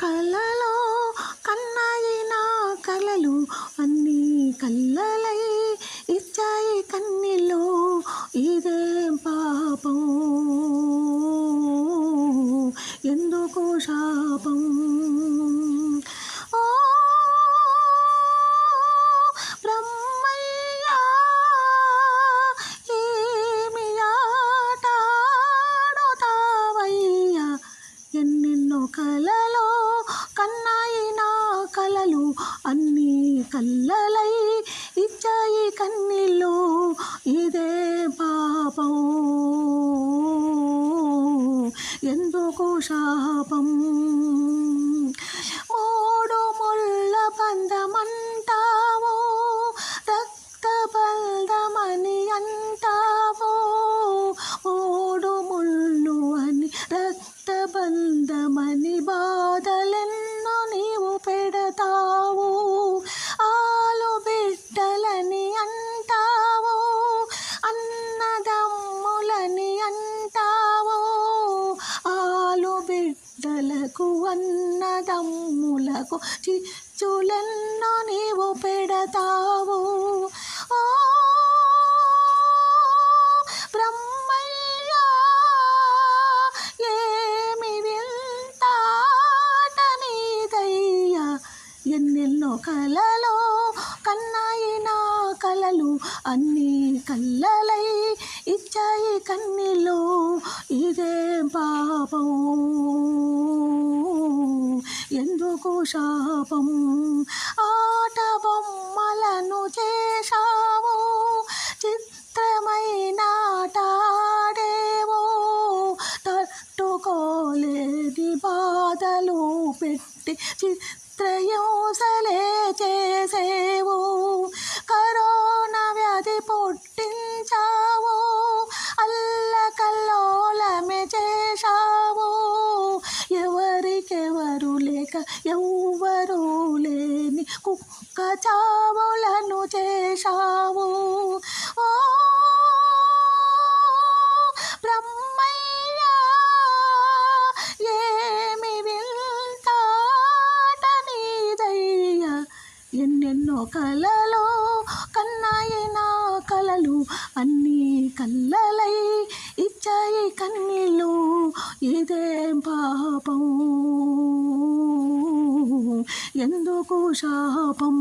కలలో కన్నాయి నా కలలు అన్నీ కల్లలై ఇచ్చాయి కన్నీళ్ళు ఇదేం పాపం ఎందుకు శాపం ఓ బ్రహ్మయ్యా ఏమి ఆట ఆడుతావయ్యా ఎన్నెన్నో కలలో కన్నాయి నా కలలు అన్నీ కల్లలై ఇచ్చాయి కన్నీళ్ళు ఇదే పాపం ఎందుకు శాపం మూడు ముళ్ళ బంధమంటావో రక్త బంధమని అంటావో మూడు ముళ్ళు అని రక్త బంధమని బాధలెన్నో నీవు పెడతావు ఆలు బిడ్డలని అంటావో అన్నదమ్ములని అంటావో ఆలు బిడ్డలకు అన్నదమ్ములకు చిచ్చులెన్నో నీవు పెడతావు ఓ బ్రహ్మయ్యా ఏమి వింతాట నీదయ్యా ఎన్నెన్నో కలలో కన్నాయి నా కలలు అన్నీ కల్లలై ఇచ్చాయి కన్నీళ్ళు ఇదేం పాపం ఎందుకు శాపం ఆట బొమ్మలను చేశావు చిత్రమైన ఆట ఆడేవో తట్టుకోలేని బాధలు పెట్టి చిత్రయోసలే చేసేవు కరోనా వ్యాధి పుట్టించావు అల్లకల్లోలమే చేశావు ఎవరికెవరు లేక ఎవ్వరూ లేని కుక్క చావులను చేశావు ఓ బ్రహ్మయ్యా ఏమి వింతాట నీదయ్యా ఎన్నెన్నో కలలో కన్నాయి నా కలలు అన్నీ కల్లలై ఇచ్చాయి కన్నీళ్ళు ఇదేం పాపం ఎందుకు శాపం